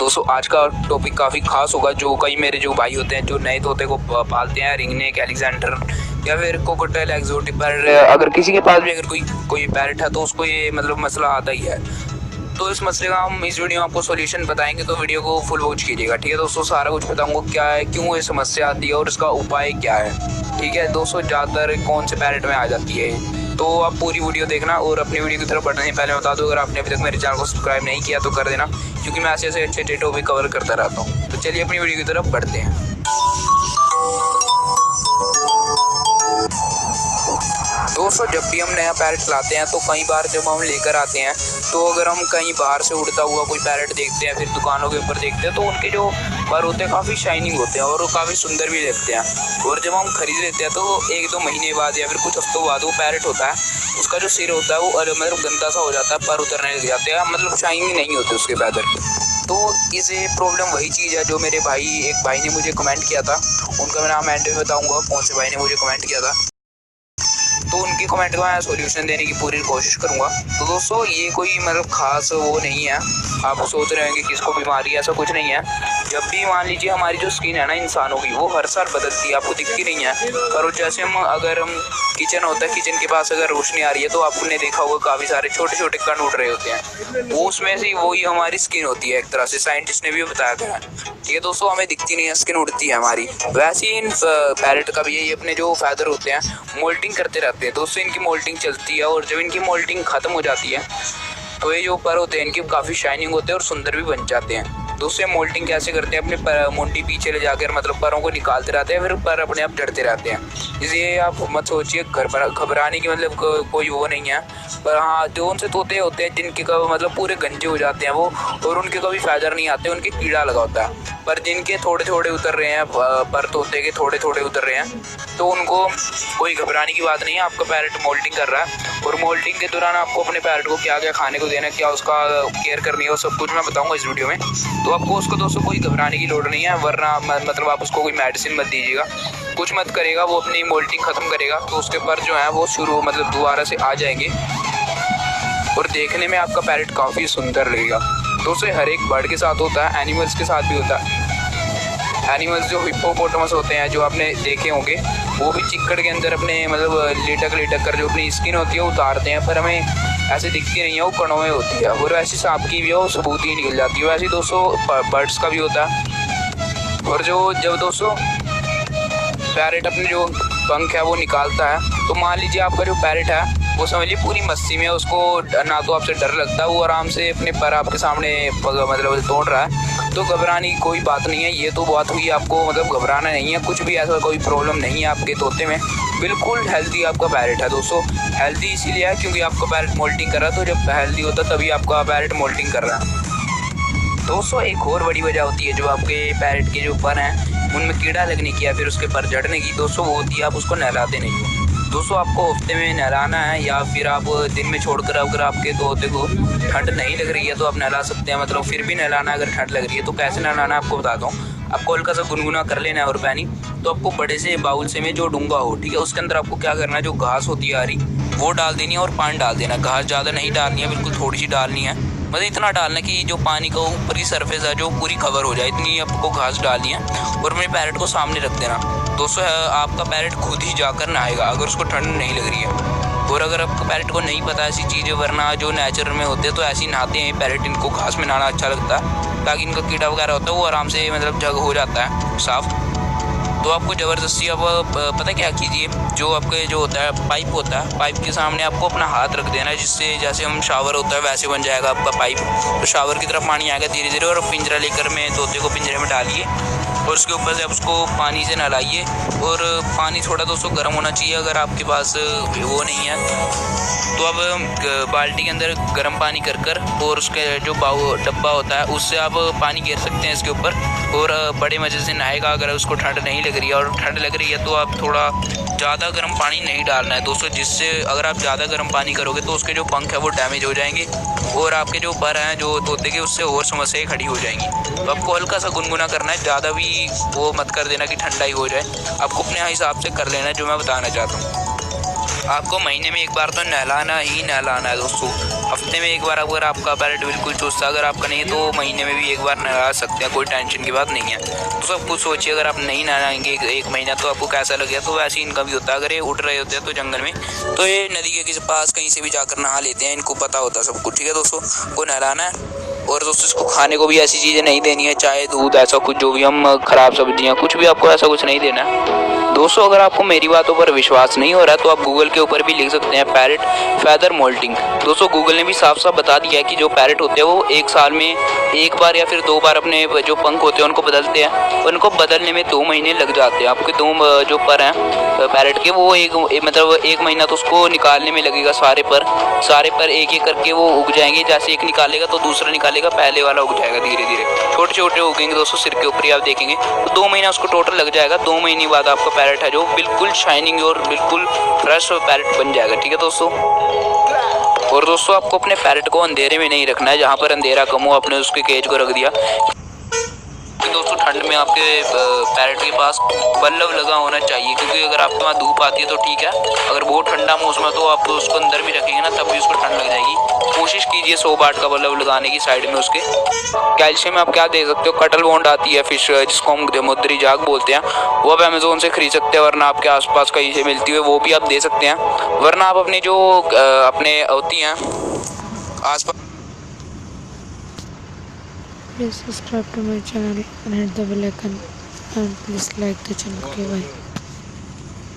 दोस्तों आज का टॉपिक काफ़ी खास होगा। जो कई मेरे जो भाई होते हैं जो नए तोते को पालते हैं, रिंगनेक, अलेक्जेंडर या फिर कोकोटेल एक्सोटिक पैरट, अगर किसी के पास भी अगर कोई पैरट है तो उसको ये मतलब मसला आता ही है। तो इस मसले का हम इस वीडियो में आपको सॉल्यूशन बताएंगे, तो वीडियो को फुल वॉच कीजिएगा। ठीक है दोस्तों, सारा कुछ बताऊंगा क्या है, क्यों ये समस्या आती है और इसका उपाय क्या है। ठीक है दोस्तों, ज़्यादातर कौन से पैरट में आ जाती है, तो आप पूरी वीडियो देखना। और अपनी वीडियो की तरफ बढ़ने से पहले बता दो, अगर आपने अभी तक मेरे चैनल को सब्सक्राइब नहीं किया तो कर देना, क्योंकि मैं ऐसे ऐसे अच्छे टॉपिक कवर करता रहता हूँ। तो चलिए अपनी वीडियो की तरफ बढ़ते हैं। दोस्तों जब भी हम नया पैरट लाते हैं तो कई बार जब हम लेकर आते हैं तो अगर हम कहीं बाहर से उड़ता हुआ कोई पैरट देखते हैं, फिर दुकानों के ऊपर देखते हैं, तो उनके जो पर होते हैं काफ़ी शाइनिंग होते हैं और वो काफ़ी सुंदर भी लगते हैं। और जब हम खरीद लेते हैं तो 1-2 महीने बाद या फिर कुछ हफ्तों बाद वो पैरट होता है, उसका जो सिर होता है वो मतलब गंदा सा हो जाता है, पर उतरने लग जाते हैं, मतलब शाइनिंग नहीं होती उसके पैदर। तो इसे प्रॉब्लम वही चीज़ है जो मेरे एक भाई ने मुझे कमेंट किया था। उनका मैं नाम एंड में बताऊँगा कौन से भाई ने मुझे कमेंट किया था, तो उनके कमेंट का मैं सॉल्यूशन देने की पूरी कोशिश करूंगा। तो दोस्तों ये कोई मतलब खास वो नहीं है, आप सोच रहे होंगे कि किसको बीमारी है, ऐसा कुछ नहीं है। जब भी मान लीजिए हमारी जो स्किन है ना इंसानों की, वो हर साल बदलती है, आपको दिखती नहीं है। पर जैसे अगर हम किचन होता है, किचन के पास अगर रोशनी आ रही है तो आपने देखा होगा काफ़ी सारे छोटे छोटे कण उड़ रहे होते हैं, वो उसमें से वही हमारी स्किन होती है। एक तरह से साइंटिस्ट ने भी बताया था। ठीक है दोस्तों, हमें दिखती नहीं है, स्किन उड़ती है हमारी। वैसे ही इन पैरट का भी ये अपने जो फैदर होते हैं मोल्टिंग करते रहते हैं। दोस्तों इनकी मोल्टिंग चलती है और जब इनकी मोल्टिंग ख़त्म हो जाती है तो ये जो पर होते हैं इनकी काफ़ी शाइनिंग होते हैं और सुंदर भी बन जाते हैं। दोस्तों मोल्टिंग कैसे करते हैं, अपने मुंडी पीछे ले जाकर मतलब परों को निकालते रहते हैं, फिर पर अपने आप झड़ते रहते हैं। इसलिए आप मत सोचिए घबराने की मतलब कोई वो नहीं है। पर हाँ, जो उनसे तोते होते हैं जिनके मतलब पूरे गंजे हो जाते हैं वो, और उनके कभी फैदर नहीं आते, उनके कीड़ा लगा होता है। पर जिनके थोड़े थोड़े उतर रहे हैं, पर तोते के थोड़े थोड़े उतर रहे हैं, तो उनको कोई घबराने की बात नहीं है। आपका पैरट मोल्टिंग कर रहा है और मोल्टिंग के दौरान आपको अपने पैरट को क्या क्या खाने को देना है, क्या उसका केयर करनी है, वो सब कुछ मैं बताऊंगा इस वीडियो में। तो आपको उसको दोस्तों कोई घबराने की लोड़ नहीं है, वरना मतलब आप उसको कोई मेडिसिन मत दीजिएगा, कुछ मत करेगा, वो अपनी मोल्टिंग ख़त्म करेगा तो उसके पर जो है वो शुरू मतलब दोबारा से आ जाएंगे और देखने में आपका पैरट काफ़ी सुंदर लगेगा। दोस्तों हर एक बर्ड के साथ होता है, एनिमल्स के साथ भी होता है। एनिमल्स जो हिप्पोपोटामस होते हैं जो आपने देखे होंगे, वो भी चिक्कड़ के अंदर अपने मतलब लेटक कर जो अपनी स्किन होती है उतारते हैं, पर हमें ऐसे दिखती नहीं है, वो कणों में होती है। और वैसे सांप की भी है, वो सबूत ही निकल जाती है। वैसे दोस्तों बर्ड्स का भी होता है। और जब दोस्तों पैरट अपने जो पंख है वो निकालता है, तो मान लीजिए आपका जो पैरट है वो समझिए पूरी मस्ती में, उसको ना तो आपसे डर लगता है, वो आराम से अपने पर आपके सामने मतलब तोड़ रहा है, तो घबराने की कोई बात नहीं है। ये तो बात हुई, आपको मतलब घबराना नहीं है, कुछ भी ऐसा कोई प्रॉब्लम नहीं है आपके तोते में, बिल्कुल हेल्दी आपका पैरट है। दोस्तों हेल्दी इसीलिए है क्योंकि आपका पैरट मोल्टिंग कर रहा है, तो जब हेल्दी होता है तभी आपका पैरट मोल्टिंग कर रहा है। दोस्तों एक और बड़ी वजह होती है जो आपके पैरट के जो पर हैं उनमें कीड़ा लगने की या फिर उसके पर जड़ने की, दोस्तों वो होती है आप उसको नहलाते नहीं हो। दोस्तों आपको हफ्ते में नहलाना है, या फिर आप दिन में छोड़कर अगर आपके तोते को ठंड नहीं लग रही है तो आप नहला सकते हैं, मतलब फिर भी नहलाना अगर ठंड लग रही है। तो कैसे नहलाना है आपको बताता हूँ। आपको हल्का सा गुनगुना कर लेना है और पानी, तो आपको बड़े से बाउल से में जो डूंगा हो, ठीक है, उसके अंदर आपको क्या करना है, जो घास होती है हरी वो डाल देनी है और पानी डाल देना। घास ज़्यादा नहीं डालनी है, बिल्कुल थोड़ी सी डालनी है, मतलब इतना डालना कि जो पानी का ऊपर की सरफेस है जो पूरी कवर हो जाए, इतनी आपको घास डालनी है और अपने पैरट को सामने रख देना। दोस्तों आपका पैरट खुद ही जाकर नहाएगा अगर उसको ठंड नहीं लग रही है। और अगर आपको पैरट को नहीं पता ऐसी चीज़ें, वरना जो नेचर में होते हैं तो ऐसे ही नहाते हैं पैरट, इनको घास में नहाना अच्छा लगता है ताकि इनका कीड़ा वगैरह होता है वो आराम से मतलब जग हो जाता है साफ़। तो आपको ज़बरदस्ती अब पता क्या कीजिए, जो आपके जो होता है पाइप होता है, पाइप के सामने आपको अपना हाथ रख देना है, जिससे जैसे हम शावर होता है वैसे बन जाएगा आपका पाइप। तो शावर की तरफ पानी आएगा धीरे धीरे, और पिंजरा लेकर में तोते को पिंजरे में डालिए और उसके ऊपर से आप उसको पानी से नहलाइए। और पानी थोड़ा दोस्तों गर्म होना चाहिए, अगर आपके पास वो नहीं है तो अब बाल्टी के अंदर गर्म पानी कर और उसके जो डब्बा होता है उससे आप पानी गिर सकते हैं इसके ऊपर, और बड़े मज़े से नहाएगा। अगर उसको ठंड नहीं लग रही है, और ठंड लग रही है तो आप थोड़ा ज़्यादा गर्म पानी नहीं डालना है दोस्तों, जिससे अगर आप ज़्यादा गर्म पानी करोगे तो उसके जो पंख है वो डैमेज हो जाएंगे और आपके जो पर हैं जो तोते के उससे और समस्याएं खड़ी हो जाएंगी। तो आपको हल्का सा गुनगुना करना है, ज़्यादा भी वो मत कर देना कि ठंडा ही हो जाए, आपको अपने हिसाब से कर लेना है जो मैं बताना चाहता हूँ। आपको महीने में एक बार तो नहलाना ही नहलाना है दोस्तों। हफ्ते में एक बार अगर आपका पैरेट बिल्कुल चुस्त है, अगर आपका नहीं है तो महीने में भी एक बार नहला सकते हैं, कोई टेंशन की बात नहीं है। तो सब कुछ सोचिए, अगर आप नहीं नहलाएंगे एक महीना तो आपको कैसा लगेगा। तो वैसे इनका भी होता है, अगर ये उड़ रहे होते हैं तो जंगल में, तो ये नदी के किसी पास कहीं से भी जाकर नहा लेते हैं, इनको पता होता है सब कुछ। ठीक है दोस्तों, को नहलाना है। और दोस्तों इसको खाने को भी ऐसी चीज़ें नहीं देनी है, चाय दूध ऐसा कुछ, जो भी हम खराब सब्जियां, कुछ भी आपको ऐसा कुछ नहीं देना है। दोस्तों अगर आपको मेरी बातों पर विश्वास नहीं हो रहा है तो आप गूगल के ऊपर भी लिख सकते हैं पैरेट फैदर मोल्टिंग। दोस्तों गूगल ने भी साफ साफ बता दिया है कि जो पैरेट होते हैं वो एक साल में एक बार या फिर 2 बार अपने जो पंख होते हैं उनको बदलते हैं। उनको बदलने में 2 महीने लग जाते हैं। आपके 2 जो पर हैं पैरेट के, वो मतलब 1 महीना तो उसको निकालने में लगेगा। सारे पर एक एक करके वो उग जाएंगे। जैसे एक निकालेगा तो दूसरा निकालेगा, पहले वाला उग जाएगा धीरे धीरे, छोटे छोटे उगेंगे दोस्तों, सिर के ऊपर ही आप देखेंगे। तो 2 महीना उसको टोटल लग जाएगा। 2 महीने बाद आपका पैरेट है जो बिल्कुल शाइनिंग और बिल्कुल फ्रेश पैरेट बन जाएगा। ठीक है दोस्तों। और दोस्तों आपको अपने पैरेट को अंधेरे में नहीं रखना है, जहाँ पर अंधेरा कम हो आपने उसके केज को रख दिया। दोस्तों ठंड में आपके पैरेट के पास बल्ब लगा होना चाहिए, क्योंकि अगर आपके वहाँ धूप आती है तो ठीक है, अगर बहुत ठंडा मौसम है तो आप उसको अंदर भी रखेंगे ना तब भी उसको ठंड लग जाएगी। कोशिश कीजिए 100 वाट का बल्ब लगाने की साइड में उसके। कैल्शियम आप क्या दे सकते हो, कटल बॉन्ड आती है फिश, जिसको हम समुद्री जाग बोलते हैं, वो आप अमेजोन से खरीद सकते हैं, वरना आपके आसपास कहीं से मिलती है वो भी आप दे सकते हैं। वरना आप अपनी जो अपने होती हैं आसपास। Please subscribe to my channel and hit the bell icon and please like the channel. Okay, bye.